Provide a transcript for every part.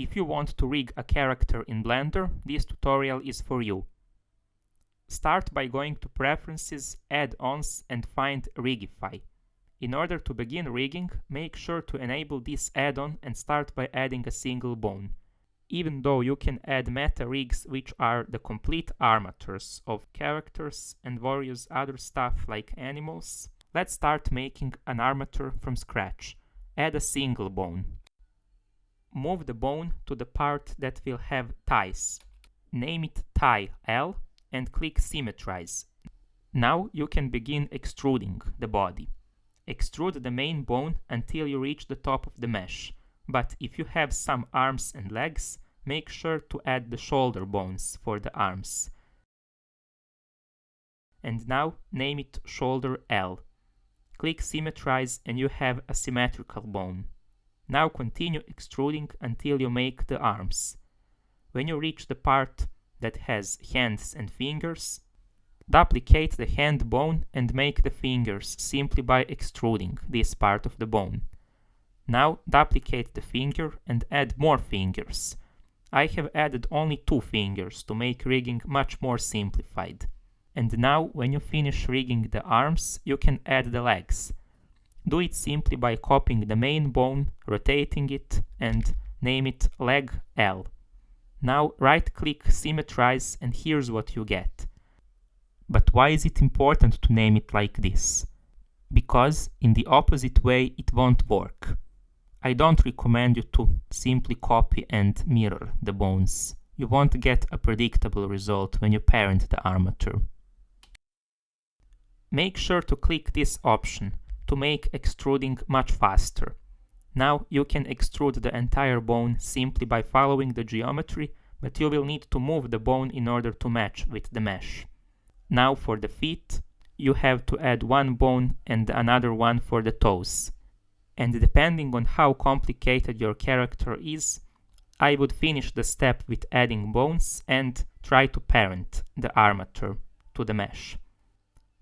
If you want to rig a character in Blender, this tutorial is for you. Start by going to Preferences, Add-ons and find Rigify. In order to begin rigging, make sure to enable this add-on and start by adding a single bone. Even though you can add meta rigs, which are the complete armatures of characters and various other stuff like animals, let's start making an armature from scratch. Add a single bone. Move the bone to the part that will have ties. Name it tie L and click Symmetrize. Now you can begin extruding the body. Extrude the main bone until you reach the top of the mesh, but if you have some arms and legs, make sure to add the shoulder bones for the arms. And now name it shoulder L. Click Symmetrize and you have a symmetrical bone. Now continue extruding until you make the arms. When you reach the part that has hands and fingers, duplicate the hand bone and make the fingers simply by extruding this part of the bone. Now duplicate the finger and add more fingers. I have added only 2 fingers to make rigging much more simplified. And now when you finish rigging the arms, you can add the legs. Do it simply by copying the main bone, rotating it, and name it leg L. Now right-click Symmetrize and here's what you get. But why is it important to name it like this? Because in the opposite way it won't work. I don't recommend you to simply copy and mirror the bones. You won't get a predictable result when you parent the armature. Make sure to click this option to make extruding much faster. Now you can extrude the entire bone simply by following the geometry, but you will need to move the bone in order to match with the mesh. Now for the feet, you have to add 1 bone and another one for the toes. And depending on how complicated your character is, I would finish the step with adding bones and try to parent the armature to the mesh.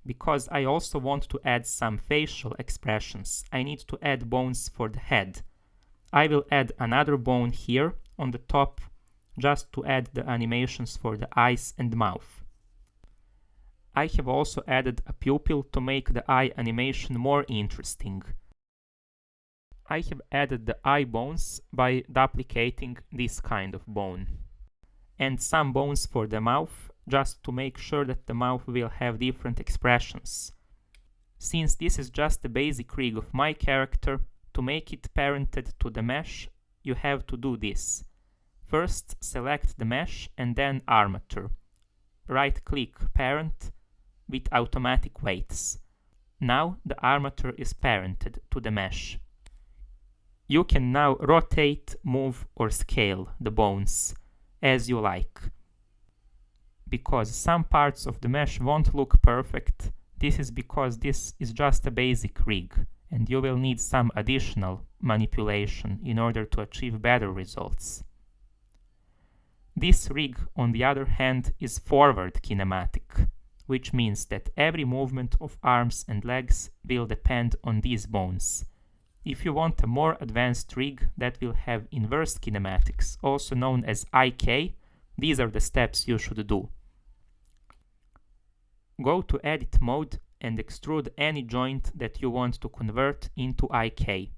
Because I also want to add some facial expressions, I need to add bones for the head. I will add another bone here on the top just to add the animations for the eyes and mouth. I have also added a pupil to make the eye animation more interesting. I have added the eye bones by duplicating this kind of bone. And some bones for the mouth, just to make sure that the mouth will have different expressions. Since this is just the basic rig of my character, to make it parented to the mesh, you have to do this. First select the mesh and then armature. Right-click Parent with automatic weights. Now the armature is parented to the mesh. You can now rotate, move or scale the bones as you like. Because some parts of the mesh won't look perfect, this is because this is just a basic rig and you will need some additional manipulation in order to achieve better results. This rig, on the other hand, is forward kinematic, which means that every movement of arms and legs will depend on these bones. If you want a more advanced rig that will have inverse kinematics, also known as IK, these are the steps you should do. Go to Edit mode and extrude any joint that you want to convert into IK.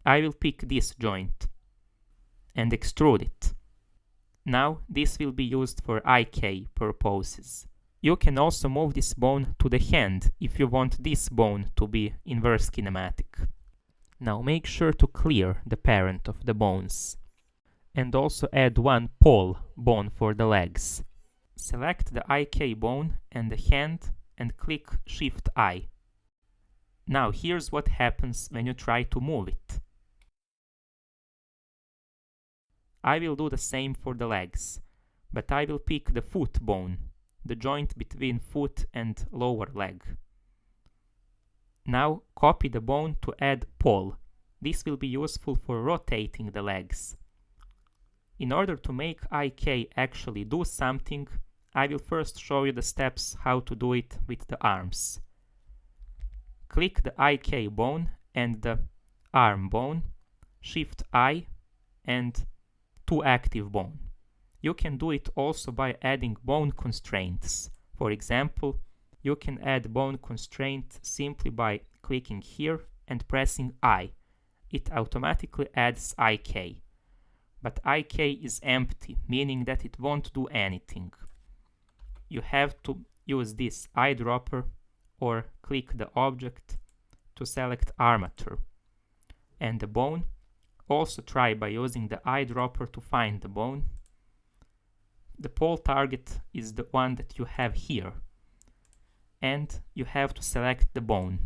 I will pick this joint and extrude it. Now this will be used for IK purposes. You can also move this bone to the hand if you want this bone to be inverse kinematic. Now make sure to clear the parent of the bones. And also add 1 pole bone for the legs. Select the IK bone and the hand and click Shift I. Now here's what happens when you try to move it. I will do the same for the legs, but I will pick the foot bone, the joint between foot and lower leg. Now copy the bone to add pole. This will be useful for rotating the legs. In order to make IK actually do something, I will first show you the steps how to do it with the arms. Click the IK bone and the arm bone, Shift I, and two active bone. You can do it also by adding bone constraints. For example, you can add bone constraint simply by clicking here and pressing I. It automatically adds IK. But IK is empty, meaning that it won't do anything. You have to use this eyedropper or click the object to select armature. And the bone, also try by using the eyedropper to find the bone. The pole target is the one that you have here. And you have to select the bone.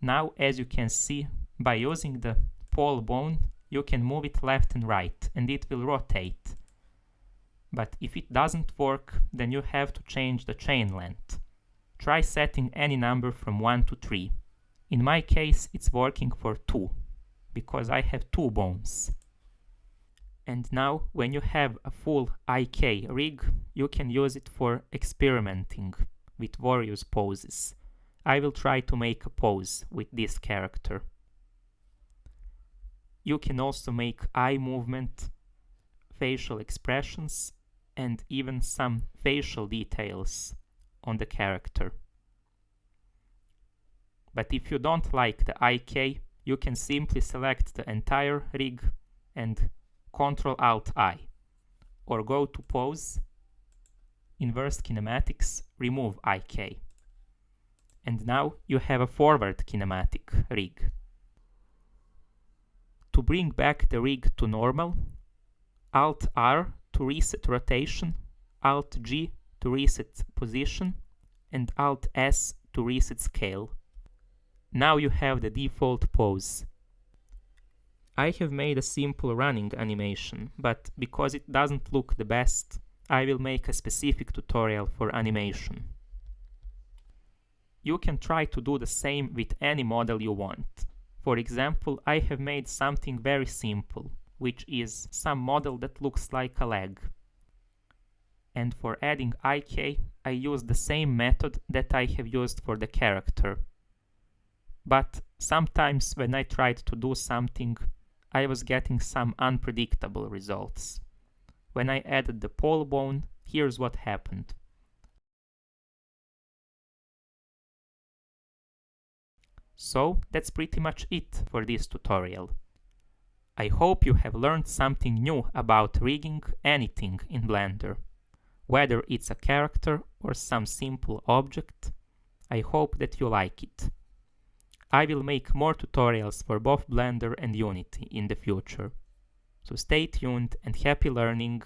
Now, as you can see, by using the pole bone, you can move it left and right, and it will rotate. But if it doesn't work, then you have to change the chain length. Try setting any number from 1 to 3. In my case, it's working for 2, because I have 2 bones. And now, when you have a full IK rig, you can use it for experimenting with various poses. I will try to make a pose with this character. You can also make eye movement, facial expressions, and even some facial details on the character. But if you don't like the IK, you can simply select the entire rig and Ctrl-Alt-I, or go to Pose, Inverse Kinematics, remove IK. And now you have a forward kinematic rig. To bring back the rig to normal, Alt-R to reset rotation, Alt-G to reset position, and Alt-S to reset scale. Now you have the default pose. I have made a simple running animation, but because it doesn't look the best, I will make a specific tutorial for animation. You can try to do the same with any model you want. For example, I have made something very simple, which is some model that looks like a leg. And for adding IK, I use the same method that I have used for the character. But sometimes when I tried to do something, I was getting some unpredictable results. When I added the pole bone, here's what happened. So that's pretty much it for this tutorial. I hope you have learned something new about rigging anything in Blender. Whether it's a character or some simple object, I hope that you like it. I will make more tutorials for both Blender and Unity in the future. So stay tuned and happy learning!